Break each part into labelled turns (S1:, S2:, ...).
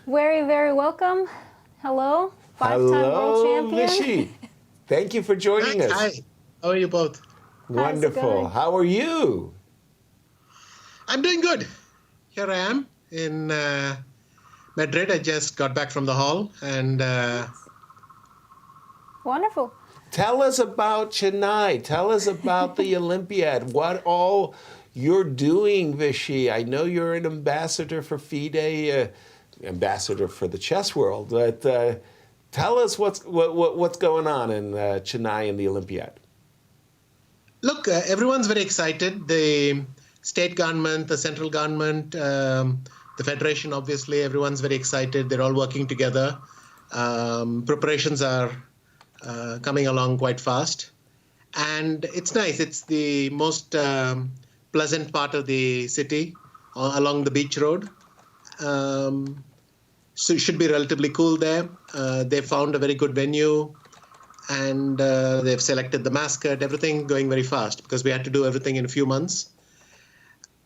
S1: Very, very welcome. Hello, five-time world champion.
S2: Vishy. Thank you for joining us.
S3: Hi. How are you both?
S2: Wonderful. How are you?
S3: I'm doing good. Here I am in Madrid. I just got back from the hall and
S1: Wonderful.
S2: Tell us about Chennai. Tell us about the Olympiad. What all you're doing, Vishy. I know you're an ambassador for FIDE, ambassador for the chess world, but tell us what's going on in Chennai and the Olympiad.
S3: look, everyone's very excited. The state government, the central government, the federation, obviously, everyone's very excited. They're all working together. Preparations are coming along quite fast. And it's nice. It's the most pleasant part of the city along the beach road. So it should be relatively cool there. They found a very good venue and they've selected the mascot, everything going very fast because we had to do everything in a few months.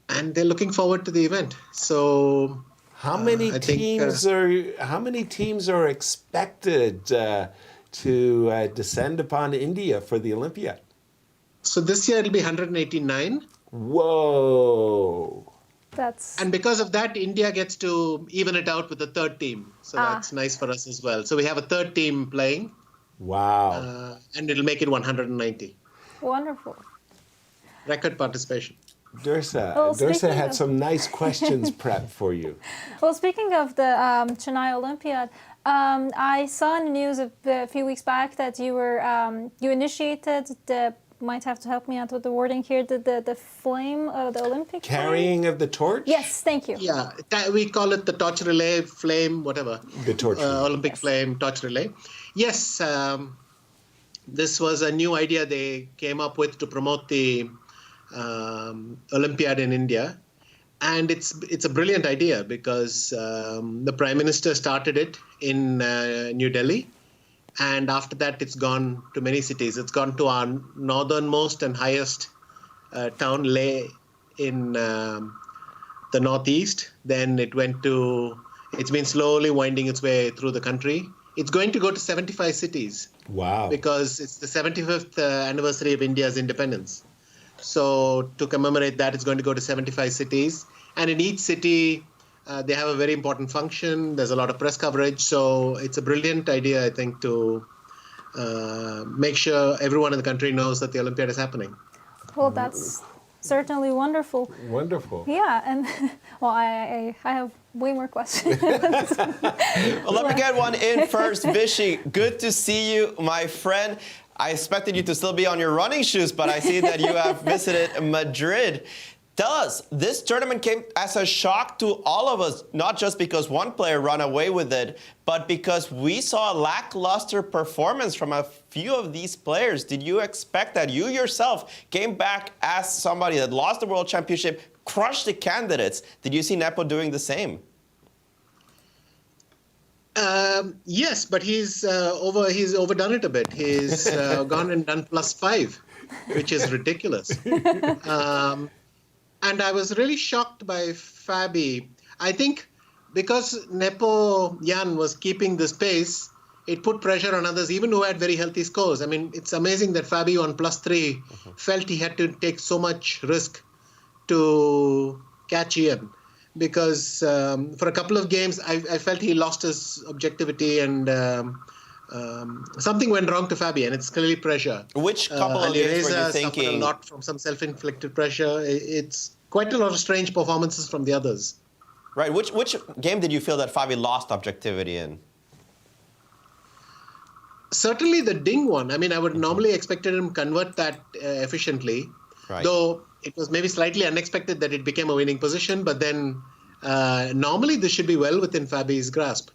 S3: And they're looking forward to the event. So
S2: how many teams are expected to descend upon India for the Olympiad?
S3: So this year it'll be 189.
S2: Whoa.
S3: And because of that, India gets to even it out with the third team. So that's nice for us as well. So we have a third team playing.
S2: Wow.
S3: And it'll make it 190.
S1: Wonderful.
S3: Record participation.
S2: Dursa had some nice questions prepped for you.
S1: Well, speaking of the Chennai Olympiad, I saw in the news a few weeks back that you were you initiated the, might have to help me out with the wording here, the flame of the Olympic
S2: carrying
S1: flame?
S2: Of the torch?
S1: Yes, thank you.
S3: Yeah, we call it the torch relay, flame, whatever.
S2: The torch relay.
S3: Olympic flame, torch relay. Yes, this was a new idea they came up with to promote the Olympiad in India. And it's a brilliant idea because the Prime Minister started it in New Delhi. And after that, it's gone to many cities. It's gone to our northernmost and highest town, Leh, in the northeast. Then it's been slowly winding its way through the country. It's going to go to 75 cities.
S2: Wow.
S3: Because it's the 75th anniversary of India's independence. So to commemorate that, it's going to go to 75 cities. And in each city, they have a very important function. There's a lot of press coverage. So it's a brilliant idea, I think, to make sure everyone in the country knows that the Olympiad is happening.
S1: Well, that's certainly wonderful.
S2: Wonderful.
S1: Yeah, and well, I have way more questions.
S4: Well, let me get one in first. Vishy, good to see you, my friend. I expected you to still be on your running shoes, but I see that you have visited Madrid. Tell us, this tournament came as a shock to all of us, not just because one player ran away with it, but because we saw a lackluster performance from a few of these players. Did you expect that? You yourself came back as somebody that lost the World Championship, crushed the candidates. Did you see Nepo doing the same?
S3: Yes, but he's overdone it a bit. He's gone and done +5, which is ridiculous. And I was really shocked by Fabi. I think because Nepo Jan was keeping this pace, it put pressure on others, even who had very healthy scores. I mean, it's amazing that Fabi on +3 felt he had to take so much risk to catch Ian. Because for a couple of games, I felt he lost his objectivity and something went wrong to Fabi, and it's clearly pressure.
S4: Which couple of games were you thinking?
S3: Suffered a lot from some self-inflicted pressure. It's quite a lot of strange performances from the others.
S4: Right. Which game did you feel that Fabi lost objectivity in?
S3: Certainly the Ding one. I mean, I would normally expected him to convert that efficiently. Right. Though it was maybe slightly unexpected that it became a winning position, but then normally this should be well within Fabi's grasp.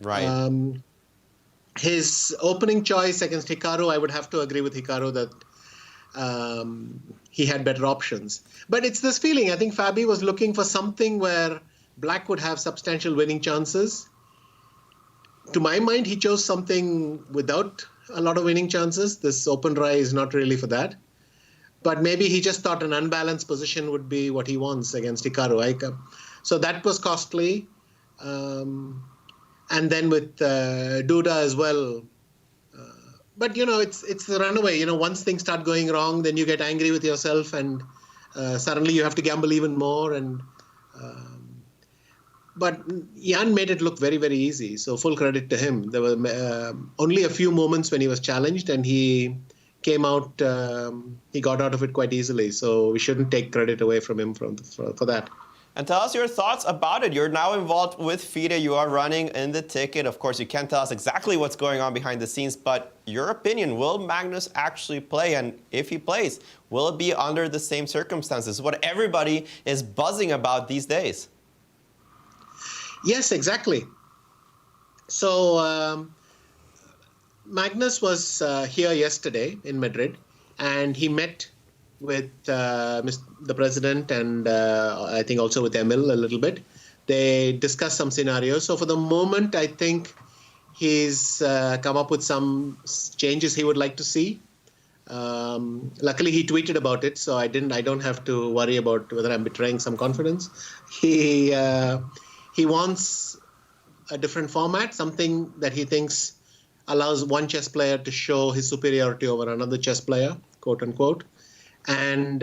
S4: Right.
S3: His opening choice against Hikaru, I would have to agree with Hikaru that he had better options. But it's this feeling, I think Fabi was looking for something where Black would have substantial winning chances. To my mind, he chose something without a lot of winning chances. This open Rai is not really for that. But maybe he just thought an unbalanced position would be what he wants against Hikaru. So that was costly. and then with Duda as well. But it's the runaway. Once things start going wrong, then you get angry with yourself, and suddenly you have to gamble even more. But Jan made it look very, very easy. So full credit to him. There were only a few moments when he was challenged, and he came out. He got out of it quite easily. So we shouldn't take credit away from him for that.
S4: And tell us your thoughts about it. You're now involved with FIDE. You are running in the ticket. Of course, you can't tell us exactly what's going on behind the scenes, but your opinion, will Magnus actually play? And if he plays, will it be under the same circumstances? What everybody is buzzing about these days.
S3: Yes, exactly. So Magnus was here yesterday in Madrid, and he met with the president and I think also with Emil a little bit. They discussed some scenarios. So for the moment, I think he's come up with some changes he would like to see. Luckily, he tweeted about it, so I don't have to worry about whether I'm betraying some confidence. He wants a different format, something that he thinks allows one chess player to show his superiority over another chess player, quote unquote. And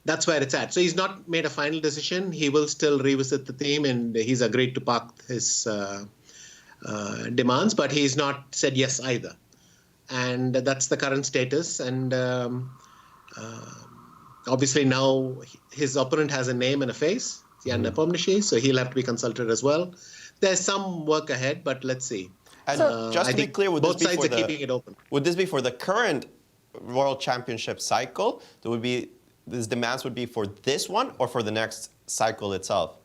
S3: that's where it's at. So he's not made a final decision. He will still revisit the theme, and he's agreed to park his demands, but he's not said yes either. And that's the current status. And obviously now his opponent has a name and a face, Jan Nepo, so he'll have to be consulted as well. There's some work ahead, but let's see.
S4: And just to be clear, would
S3: both
S4: this be
S3: sides
S4: for
S3: are keeping it open.
S4: Would this be for the current World Championship cycle? These demands would be for this one or for the next cycle itself?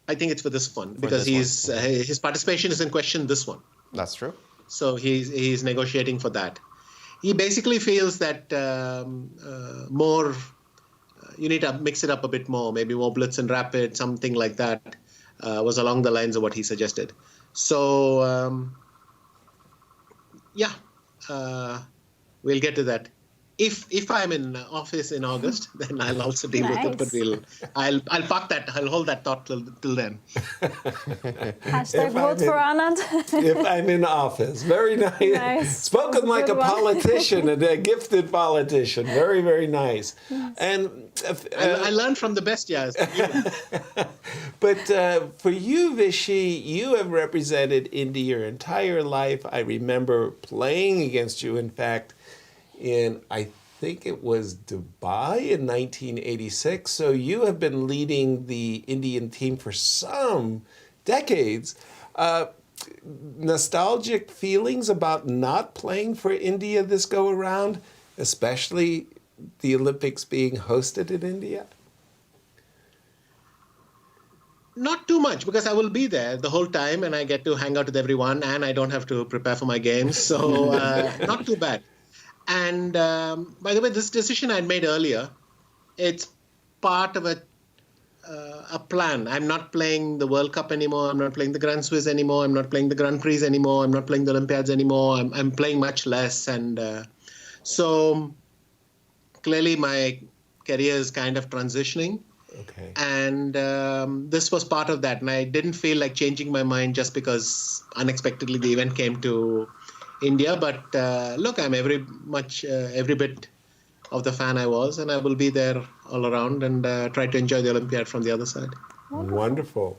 S3: I think it's for this one because his participation is in question this one.
S4: That's true.
S3: So he's negotiating for that. He basically feels that you need to mix it up a bit more, maybe more blitz and rapid, something like that was along the lines of what he suggested. So we'll get to that. If I'm in office in August, then I'll also deal with it. But I'll park that. I'll hold that thought till then.
S1: Hashtag vote for Anand.
S2: If I'm in office, very nice. Spoken like a politician, a gifted politician. Very, very nice. And
S3: I learned from the best, yes.
S2: But for you, Vishy, you have represented India your entire life. I remember playing against you, in fact, in, I think it was Dubai in 1986. So you have been leading the Indian team for some decades. Nostalgic feelings about not playing for India this go around, especially the Olympics being hosted in India?
S3: Not too much, because I will be there the whole time and I get to hang out with everyone and I don't have to prepare for my games. So not too bad. And by the way, this decision I made earlier, it's part of a plan. I'm not playing the World Cup anymore. I'm not playing the Grand Swiss anymore. I'm not playing the Grand Prix anymore. I'm not playing the Olympiads anymore. I'm playing much less. And so clearly my career is kind of transitioning.
S2: Okay.
S3: And this was part of that. And I didn't feel like changing my mind just because unexpectedly the event came to India. But look, I'm every bit of the fan I was, and I will be there all around and try to enjoy the Olympiad from the other side.
S2: Wonderful.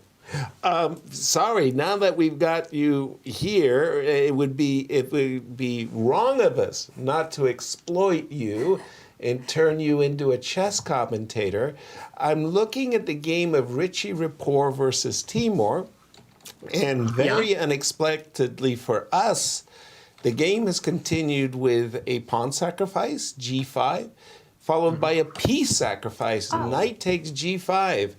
S2: Sorry, now that we've got you here, it would be wrong of us not to exploit you and turn you into a chess commentator. I'm looking at the game of Richie Rapport versus Timur, and very unexpectedly for us, the game has continued with a pawn sacrifice, g5, followed by a piece sacrifice, knight takes g5.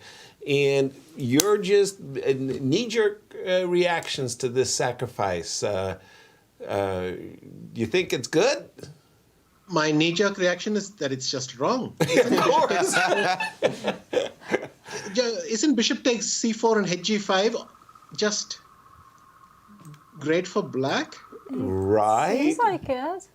S2: And you're just knee-jerk reactions to this sacrifice. You think it's good?
S3: My knee-jerk reaction is that it's just wrong.
S2: Of course.
S3: Isn't bishop takes c4 and h5 just great for black?
S2: Right.
S1: Seems like it.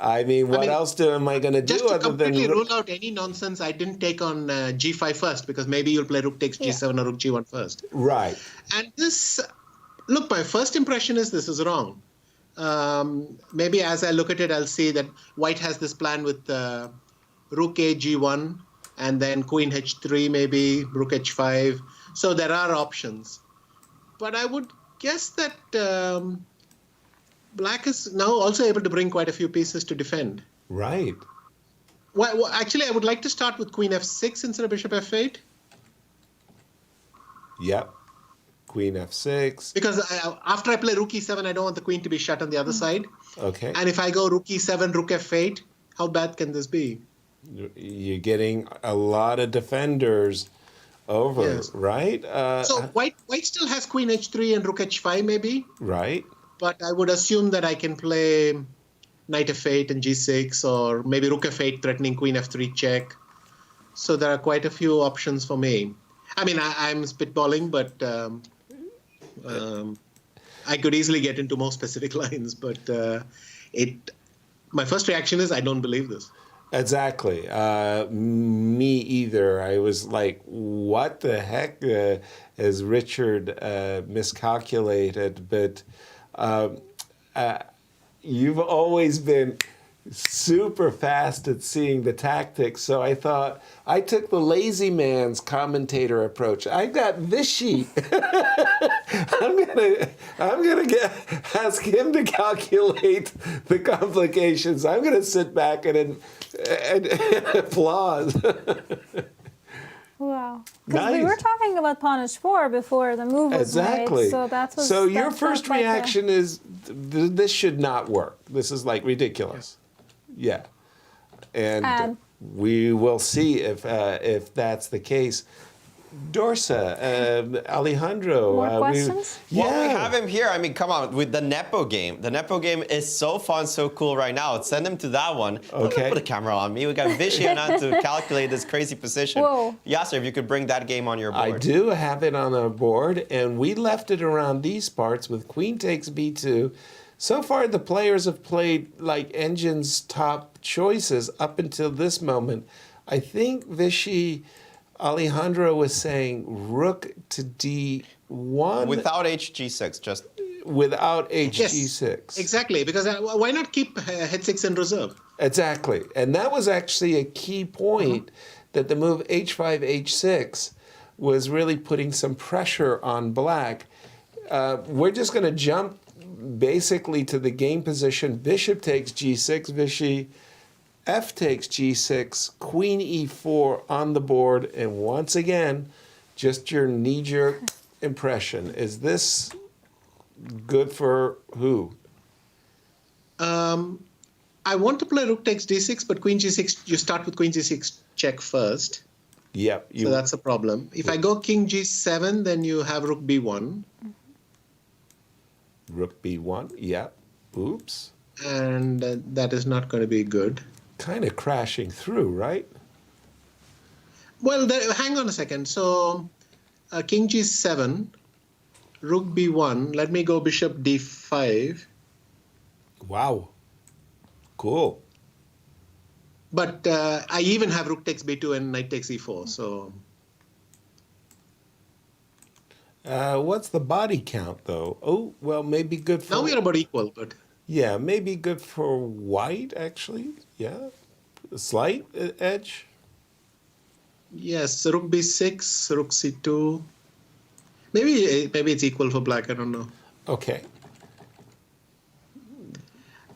S2: I mean, what
S3: mean,
S2: else am I going to do
S3: Just to
S2: other than
S3: completely rule out any nonsense, I didn't take on g5 first, because maybe you'll play rook takes g7 or rook g1 first.
S2: right?
S3: And this, look, my first impression is this is wrong. Maybe as I look at it, I'll see that white has this plan with rook a g1 and then queen h3, maybe rook h5. So there are options. But I would guess that black is now also able to bring quite a few pieces to defend.
S2: Right.
S3: Well, actually, I would like to start with queen f6 instead of bishop f8.
S2: Yep. Queen f6.
S3: Because after I play rook e7, I don't want the queen to be shut on the other side.
S2: Okay.
S3: And if I go rook e7, rook f8, how bad can this be?
S2: You're getting a lot of defenders over,
S3: Yes.
S2: right?
S3: So white still has queen h3 and rook h5 maybe,
S2: right.
S3: but I would assume that I can play knight f8 and g6, or maybe rook f8 threatening queen f3 check. So there are quite a few options for me. I mean, I'm spitballing, but I could easily get into more specific lines. But my first reaction is I don't believe this.
S2: Exactly. Me either. I was like, what the heck has Richard miscalculated? But you've always been super fast at seeing the tactics. So I thought, I took the lazy man's commentator approach. I got Vishy. I'm gonna ask him to calculate the complications. I'm gonna sit back and applaud.
S1: Wow. Because we
S2: Nice.
S1: were talking about pawn h4 before the move was
S2: Exactly.
S1: made. So that was.
S2: So your
S1: that
S2: first
S1: felt like
S2: reaction is this should not work. This is like ridiculous. Yeah, and we will see if that's the case. Dorsa, Alejandro.
S1: More questions?
S4: Well, we have him here. I mean, come on, with the Nepo game. The Nepo game is so fun, so cool right now. Send him to that one.
S2: Okay.
S4: Put a camera on me. We got Vishy Anand to calculate this crazy position.
S1: Whoa.
S4: Yasser, if you could bring that game on your board.
S2: I do have it on our board, and we left it around these parts with queen takes b2. So far, the players have played like Engine's top choices up until this moment. I think Vishy Alejandro was saying rook to d1.
S4: Without hg6, just...
S2: Without hg6.
S3: Yes, exactly, because why not keep h6 in reserve?
S2: Exactly. And that was actually a key point, that the move h5, h6 was really putting some pressure on black. We're just going to jump basically to the game position. Bishop takes g6, Vishy. F takes g6, queen e4 on the board, and once again, just your knee-jerk impression. Is this good for who?
S3: I want to play rook takes d6, but queen g6, you start with queen g6 check first.
S2: Yep.
S3: So that's a problem. If I go king g7, then you have rook b1.
S2: Rook b1, yep. Oops.
S3: And that is not going to be good.
S2: Kind of crashing through, right?
S3: Well, hang on a second. So king g7, rook b1. Let me go bishop d5.
S2: Wow. Cool.
S3: But I even have rook takes b2 and knight takes e4. So
S2: What's the body count, though? Oh, well, maybe good for...
S3: now we are about equal, but...
S2: Yeah, maybe good for white, actually. Yeah. A slight edge.
S3: Yes, rook b6, rook c2. Maybe it's equal for black. I don't know.
S2: Okay.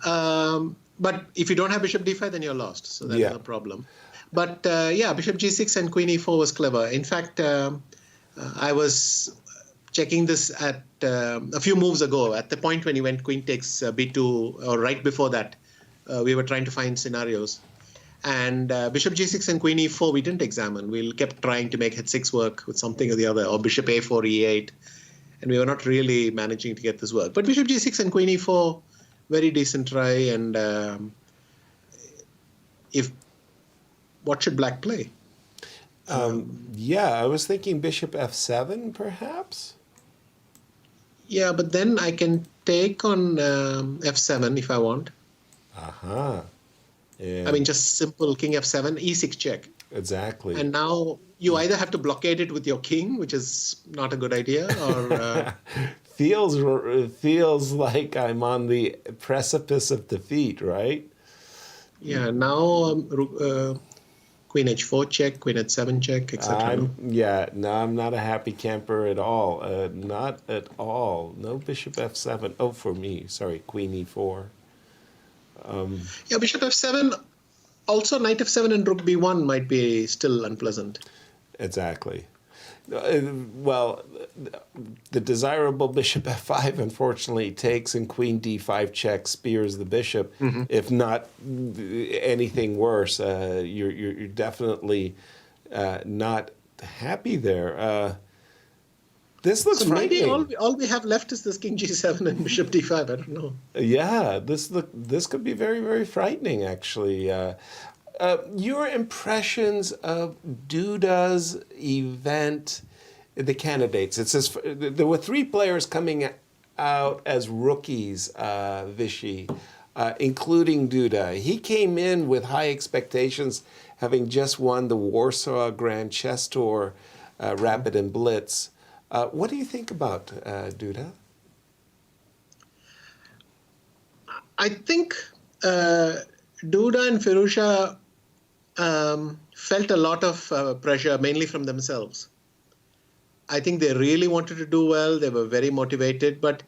S3: But if you don't have bishop d5, then you're lost. So that's a problem. But yeah, bishop g6 and queen e4 was clever. In fact, I was checking this at a few moves ago. At the point when he went queen takes b2, or right before that, we were trying to find scenarios. And bishop g6 and queen e4 we didn't examine. We kept trying to make h6 work with something or the other, or bishop a4, e8. And we were not really managing to get this work. But bishop g6 and queen e4, very decent try. And what should black play?
S2: Yeah, I was thinking bishop f7, perhaps?
S3: Yeah, but then I can take on f7 if I want.
S2: Uh-huh. Yeah.
S3: I mean, just simple king f7, e6 check.
S2: Exactly.
S3: And now you either have to blockade it with your king, which is not a good idea, or
S2: feels like I'm on the precipice of defeat, right?
S3: yeah. Now queen h4 check, queen h7 check, etc. No?
S2: No, I'm not a happy camper at all. Not at all. No bishop f7. Oh, for me, sorry, queen e4.
S3: Yeah, bishop f7. Also, knight f7 and rook b1 might be still unpleasant.
S2: Exactly. Well, the desirable bishop f5 unfortunately takes, and queen d5 check spears the bishop. If not anything worse, you're definitely not happy there. This looks
S3: So maybe
S2: frightening.
S3: all we have left is this king g7 and bishop d5. I don't know.
S2: Yeah, this could be very, very frightening, actually. Your impressions of Duda's event, the candidates. It says there were 3 players coming out as rookies, Vishy, including Duda. He came in with high expectations, having just won the Warsaw Grand Chess Tour, Rapid and Blitz. What do you think about Duda?
S3: I think Duda and Firuzha felt a lot of pressure, mainly from themselves. I think they really wanted to do well. They were very motivated. But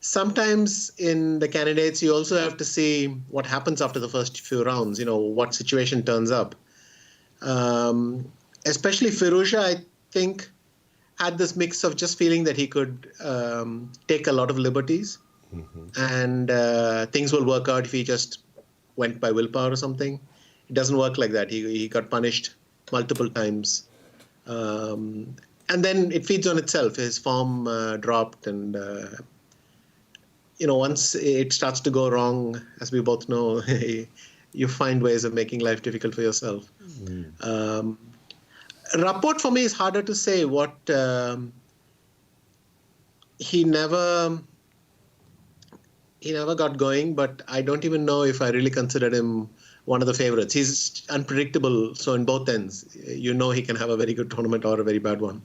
S3: sometimes in the candidates, you also have to see what happens after the first few rounds, what situation turns up. Especially Firuzha, I think, had this mix of just feeling that he could take a lot of liberties. And things will work out if he just went by willpower or something. It doesn't work like that. He got punished multiple times. And then it feeds on itself. His form dropped. And, once it starts to go wrong, as we both know, you find ways of making life difficult for yourself. Rapport for me is harder to say. He never got going, but I don't even know if I really considered him one of the favorites. He's unpredictable, so in both ends, he can have a very good tournament or a very bad one.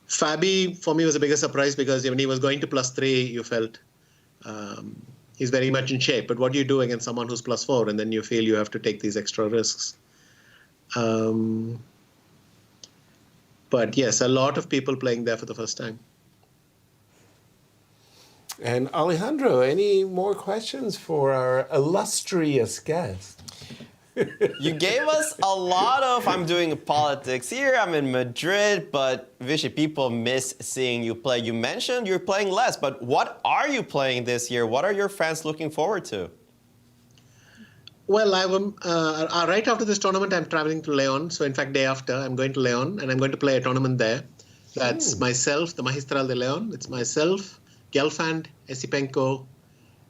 S3: Fabi, for me, was a bigger surprise because when he was going to +3, you felt he's very much in shape. But what do you do against someone who's +4? And then you feel you have to take these extra risks. But yes, a lot of people playing there for the first time.
S2: And Alejandro, any more questions for our illustrious guest?
S4: You gave us a lot of, I'm doing politics here, I'm in Madrid, but Vishy, people miss seeing you play. You mentioned you're playing less, but what are you playing this year? What are your fans looking forward to?
S3: Well, right after this tournament, I'm traveling to Leon. So in fact, day after, I'm going to Leon, and I'm going to play a tournament there. That's myself, the Magistral de Leon. It's myself, Gelfand, Esipenko,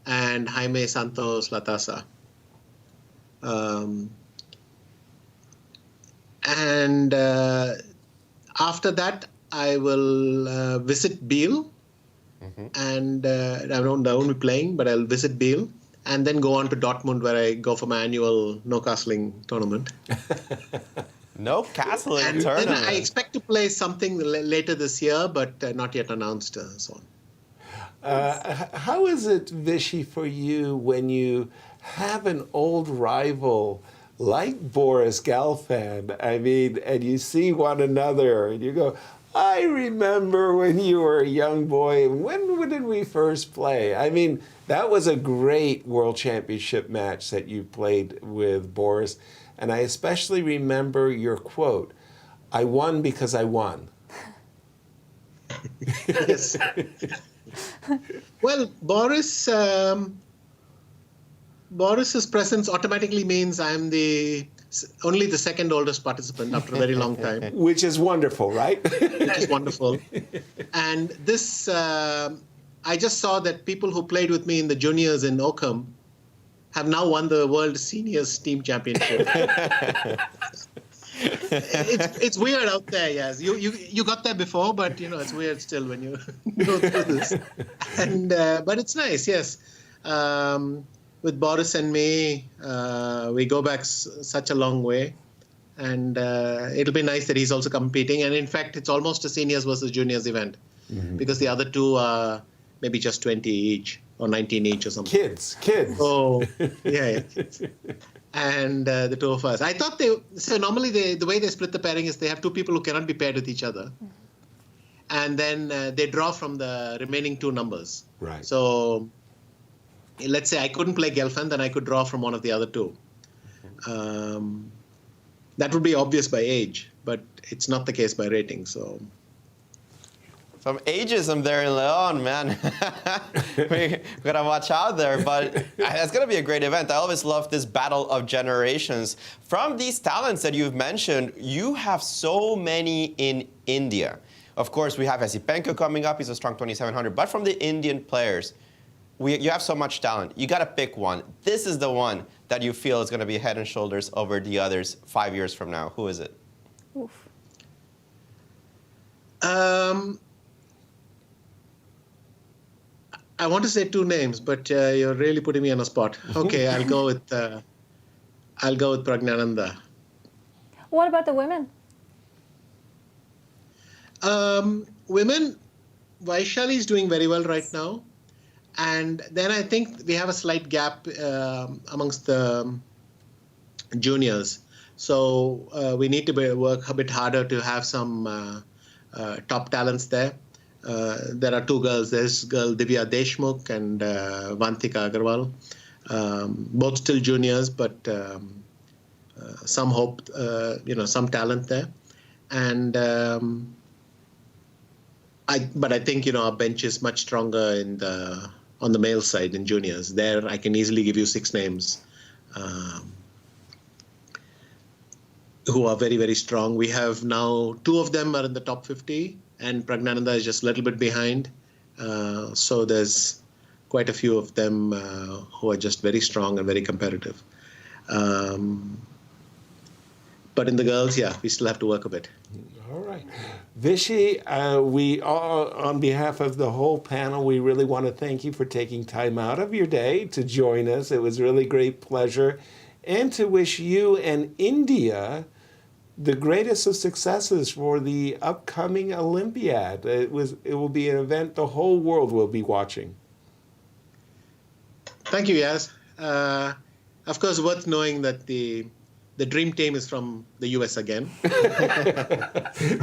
S3: and Jaime Santos Latasa. And after that, I will visit Biel. And I won't be playing, but I'll visit Biel. And then go on to Dortmund, where I go for my annual no-castling tournament.
S4: No castling
S3: And
S4: tournament.
S3: then I expect to play something later this year, but not yet announced. So on.
S2: How is it, Vishy, for you when you have an old rival like Boris Gelfand, and you see one another and you go, I remember when you were a young boy, when did we first play? That was a great World Championship match that you played with Boris, and I especially remember your quote, I won because I won.
S3: Yes. Well, Boris's presence automatically means I'm only the second oldest participant after a very long time.
S2: Which is wonderful, right?
S3: Which is wonderful. And this, I just saw that people who played with me in the juniors in Oakham have now won the World Seniors Team Championship. It's weird out there, yes. You got there before, but it's weird still when you go through this. And but it's nice, yes. with Boris and me, we go back such a long way. And it'll be nice that he's also competing. And in fact, it's almost a seniors versus juniors event because the other two are maybe just 20 each or 19 each or something.
S2: Kids.
S3: Oh, yeah. And the two of us. I thought so normally the way they split the pairing is they have two people who cannot be paired with each other. And then they draw from the remaining two numbers.
S2: Right.
S3: So let's say I couldn't play Gelfand, then I could draw from one of the other two. That would be obvious by age, but it's not the case by rating. So
S4: some ageism there in Leon, man. we gotta watch out there, but it's gonna be a great event. I always love this battle of generations. From these talents that you've mentioned, you have so many in India. Of course, we have Esipenko coming up. He's a strong 2700. But from the Indian players, you have so much talent. You got to pick one. This is the one that you feel is going to be head and shoulders over the others 5 years from now. Who is it?
S1: Oof.
S3: I want to say two names, but you're really putting me on a spot. Okay, I'll go with Pragnananda.
S1: What about the women?
S3: Women, Vaishali is doing very well right now. And then I think we have a slight gap amongst the juniors. So we need to work a bit harder to have some top talents there. There are two girls. There's girl Divya Deshmukh and Vantika Agarwal. Both still juniors, but some hope, some talent there. And but I think our bench is much stronger on the male side in juniors. There, I can easily give you 6 names who are very, very strong. We have now 2 of them are in the top 50, and Pragnananda is just a little bit behind. So there's quite a few of them who are just very strong and very competitive. But in the girls, yeah, we still have to work a bit.
S2: All right. Vishy, we all, on behalf of the whole panel, we really want to thank you for taking time out of your day to join us. It was really great pleasure. And to wish you and India the greatest of successes for the upcoming Olympiad. It will be an event the whole world will be watching.
S3: Thank you, Yas. Of course, worth knowing that the dream team is from the US again.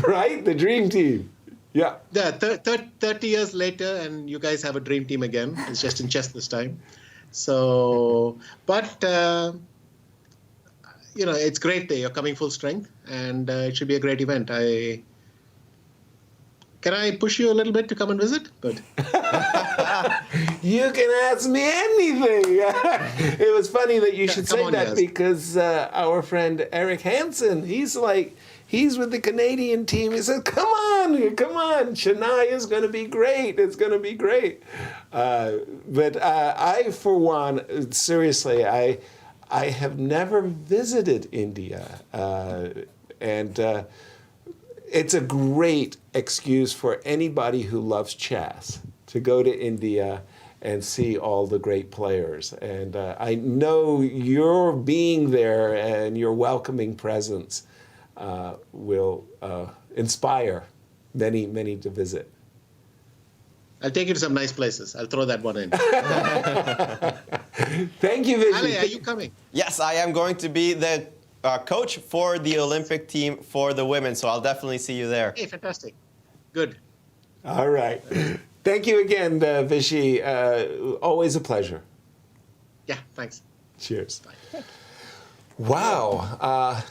S2: Right? The dream team. Yeah.
S3: Yeah, 30 years later, and you guys have a dream team again. It's just in chess this time. So, but, it's great that you're coming full strength, and it should be a great event. Can I push you a little bit to come and visit? But
S2: you can ask me anything. It was funny that you should say that because our friend Eric Hansen, he's with the Canadian team. He said, come on, Chennai is going to be great. It's going to be great. But I, for one, seriously, I have never visited India. And it's a great excuse for anybody who loves chess to go to India and see all the great players. And I know your being there and your welcoming presence will inspire many, many to visit.
S3: I'll take you to some nice places. I'll throw that one in.
S2: Thank you, Vishy.
S3: Ali, are you coming?
S4: Yes, I am going to be the coach for the Olympic team for the women, so I'll definitely see you there.
S3: Hey, fantastic. Good.
S2: All right. Thank you again, Vishy. Always a pleasure.
S3: Yeah, thanks.
S2: Cheers. Bye. Wow.